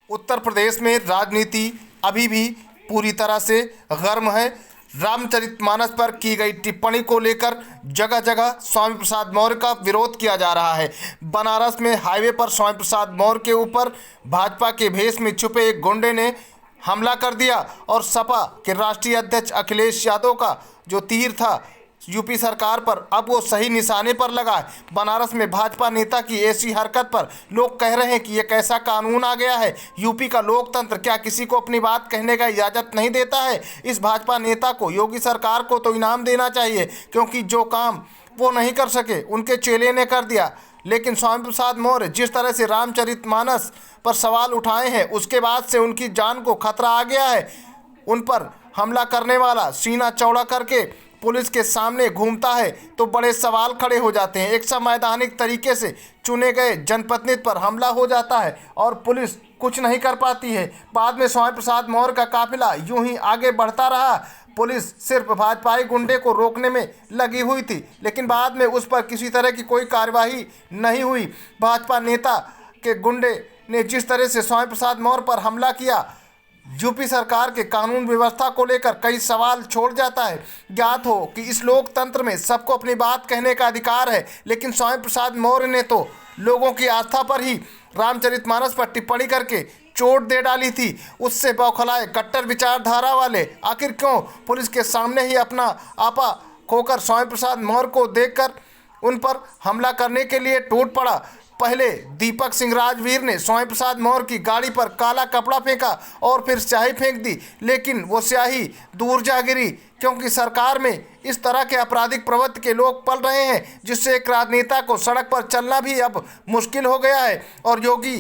उत्तर प्रदेश में राजनीति अभी भी पूरी तरह से गर्म है। रामचरितमानस पर की गई टिप्पणी को लेकर जगह जगह स्वामी प्रसाद मौर्य का विरोध किया जा रहा है। बनारस में हाईवे पर स्वामी प्रसाद मौर्य के ऊपर भाजपा के भेष में छुपे एक गुंडे ने हमला कर दिया और सपा के राष्ट्रीय अध्यक्ष अखिलेश यादव का जो तीर था यूपी सरकार पर, अब वो सही निशाने पर लगा है। बनारस में भाजपा नेता की ऐसी हरकत पर लोग कह रहे हैं कि ये कैसा कानून आ गया है। यूपी का लोकतंत्र क्या किसी को अपनी बात कहने का इजाज़त नहीं देता है? इस भाजपा नेता को, योगी सरकार को तो इनाम देना चाहिए, क्योंकि जो काम वो नहीं कर सके उनके चेले ने कर दिया। लेकिन स्वामी प्रसाद मौर्य जिस तरह से रामचरितमानस पर सवाल उठाए हैं, उसके बाद से उनकी जान को खतरा आ गया है। उन पर हमला करने वाला सीना चौड़ा करके पुलिस के सामने घूमता है तो बड़े सवाल खड़े हो जाते हैं। एक संवैधानिक तरीके से चुने गए जनप्रतिनिधि पर हमला हो जाता है और पुलिस कुछ नहीं कर पाती है। बाद में स्वामी प्रसाद मौर्य का काफिला यूं ही आगे बढ़ता रहा। पुलिस सिर्फ भाजपाई गुंडे को रोकने में लगी हुई थी, लेकिन बाद में उस पर किसी तरह की कोई कार्यवाही नहीं हुई। भाजपा नेता के गुंडे ने जिस तरह से स्वामी प्रसाद मौर्य पर हमला किया, यूपी सरकार के कानून व्यवस्था को लेकर कई सवाल छोड़ जाता है। ज्ञात हो कि इस लोकतंत्र में सबको अपनी बात कहने का अधिकार है, लेकिन स्वामी प्रसाद मौर्य ने तो लोगों की आस्था पर ही रामचरितमानस पर टिप्पणी करके चोट दे डाली थी। उससे बौखलाए कट्टर विचारधारा वाले आखिर क्यों पुलिस के सामने ही अपना आपा खोकर स्वामी प्रसाद मौर्य को देखकर उन पर हमला करने के लिए टूट पड़ा। पहले दीपक सिंह राजवीर ने स्वामी प्रसाद मौर्य की गाड़ी पर काला कपड़ा फेंका और फिर स्याही फेंक दी, लेकिन वो स्याही दूर जा गिरी, क्योंकि सरकार में इस तरह के आपराधिक प्रवृत्ति के लोग पल रहे हैं, जिससे एक राजनेता को सड़क पर चलना भी अब मुश्किल हो गया है। और योगी